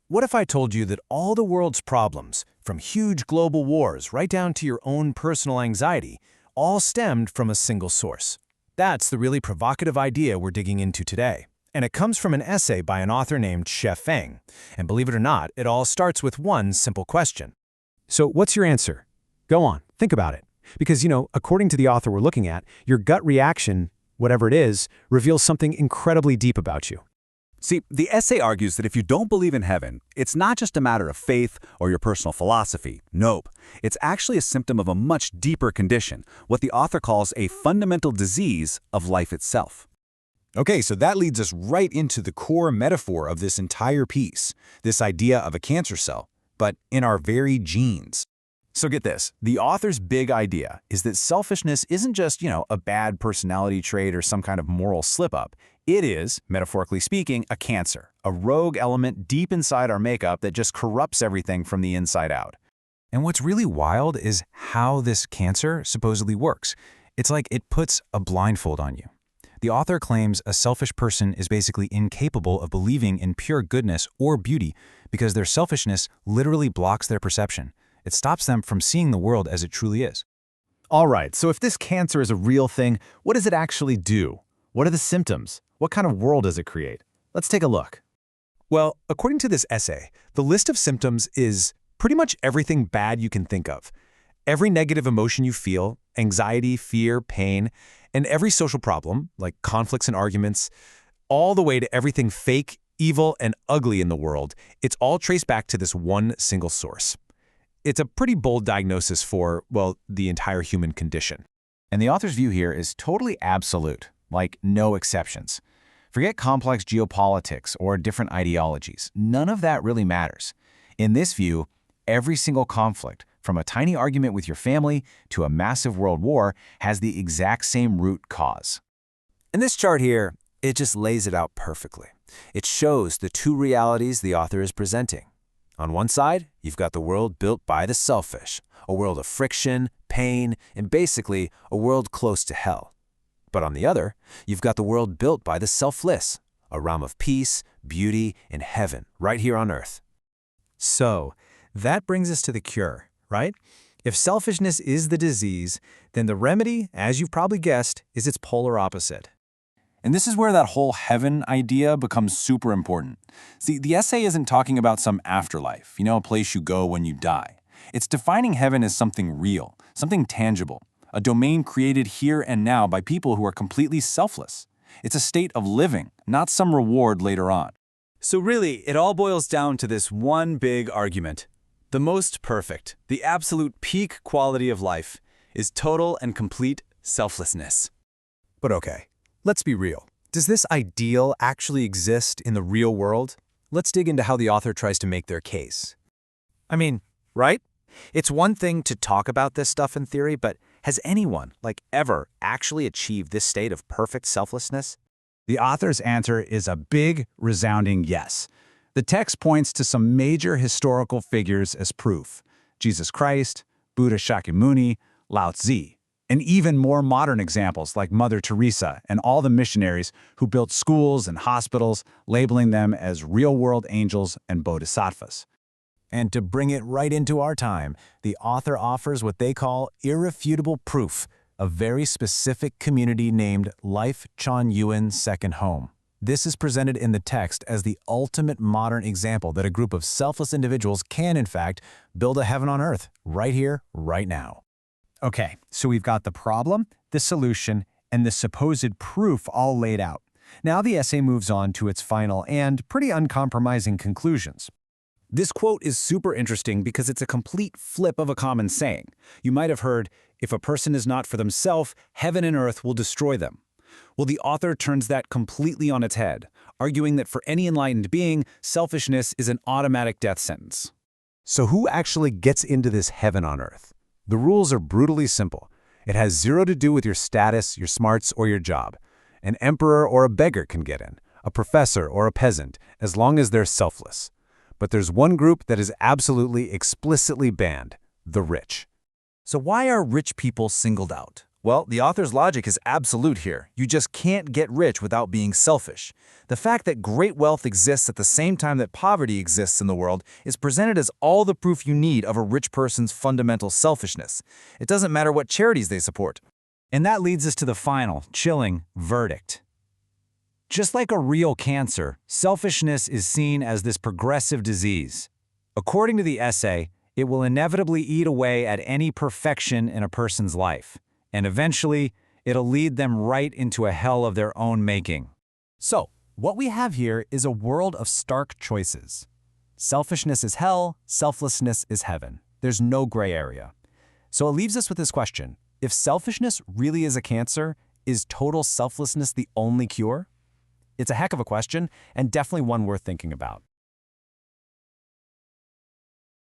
What if I told you that all the world's problems, from huge global wars right down to your own personal anxiety, all stemmed from a single source? That's the really provocative idea we're digging into today. And it comes from an essay by an author named Xie Feng. And believe it or not, it all starts with one simple question. So what's your answer? Go on, think about it. Because, according to the author we're looking at, your gut reaction, whatever it is, reveals something incredibly deep about you. See, the essay argues that if you don't believe in heaven, it's not just a matter of faith or your personal philosophy. Nope. It's actually a symptom of a much deeper condition, what the author calls a fundamental disease of life itself. Okay, so that leads us right into the core metaphor of this entire piece, this idea of a cancer cell, but in our very genes. So get this, the author's big idea is that selfishness isn't just, a bad personality trait or some kind of moral slip-up. It is, metaphorically speaking, a cancer, a rogue element deep inside our makeup that just corrupts everything from the inside out. And what's really wild is how this cancer supposedly works. It's like it puts a blindfold on you. The author claims a selfish person is basically incapable of believing in pure goodness or beauty because their selfishness literally blocks their perception. It stops them from seeing the world as it truly is. All right, so if this cancer is a real thing, what does it actually do? What are the symptoms? What kind of world does it create? Let's take a look. Well, according to this essay, the list of symptoms is pretty much everything bad you can think of. Every negative emotion you feel, anxiety, fear, pain, and every social problem, like conflicts and arguments, all the way to everything fake, evil, and ugly in the world, it's all traced back to this one single source. It's a pretty bold diagnosis for, well, the entire human condition. And the author's view here is totally absolute, like no exceptions. Forget complex geopolitics or different ideologies. None of that really matters. In this view, every single conflict, from a tiny argument with your family to a massive world war, has the exact same root cause. And this chart here, it just lays it out perfectly. It shows the two realities the author is presenting. On one side, you've got the world built by the selfish, a world of friction, pain, and basically a world close to hell. But on the other, you've got the world built by the selfless, a realm of peace, beauty, and heaven right here on earth. So, that brings us to the cure, right? If selfishness is the disease, then the remedy, as you've probably guessed, is its polar opposite. And this is where that whole heaven idea becomes super important. See, the essay isn't talking about some afterlife, a place you go when you die. It's defining heaven as something real, something tangible, a domain created here and now by people who are completely selfless. It's a state of living, not some reward later on. So really, it all boils down to this one big argument. The most perfect, the absolute peak quality of life, is total and complete selflessness. But okay. Let's be real. Does this ideal actually exist in the real world? Let's dig into how the author tries to make their case. I mean, right? It's one thing to talk about this stuff in theory, but has anyone, ever, actually achieved this state of perfect selflessness? The author's answer is a big, resounding yes. The text points to some major historical figures as proof: Jesus Christ, Buddha Shakyamuni, Lao Tzu, and even more modern examples like Mother Teresa and all the missionaries who built schools and hospitals, labeling them as real-world angels and bodhisattvas. And to bring it right into our time, the author offers what they call irrefutable proof, a very specific community named Lifechanyuan Second Home. This is presented in the text as the ultimate modern example that a group of selfless individuals can, in fact, build a heaven on earth, right here, right now. Okay, so we've got the problem, the solution, and the supposed proof all laid out. Now the essay moves on to its final and pretty uncompromising conclusions. This quote is super interesting because it's a complete flip of a common saying. You might have heard, if a person is not for themselves, heaven and earth will destroy them. Well, the author turns that completely on its head, arguing that for any enlightened being, selfishness is an automatic death sentence. So who actually gets into this heaven on earth? The rules are brutally simple. It has zero to do with your status, your smarts, or your job. An emperor or a beggar can get in, a professor or a peasant, as long as they're selfless. But there's one group that is absolutely, explicitly banned: the rich. So why are rich people singled out? Well, the author's logic is absolute here. You just can't get rich without being selfish. The fact that great wealth exists at the same time that poverty exists in the world is presented as all the proof you need of a rich person's fundamental selfishness. It doesn't matter what charities they support. And that leads us to the final, chilling verdict. Just like a real cancer, selfishness is seen as this progressive disease. According to the essay, it will inevitably eat away at any perfection in a person's life, and eventually, it'll lead them right into a hell of their own making. So, what we have here is a world of stark choices. Selfishness is hell, selflessness is heaven. There's no gray area. So it leaves us with this question. If selfishness really is a cancer, is total selflessness the only cure? It's a heck of a question, and definitely one worth thinking about.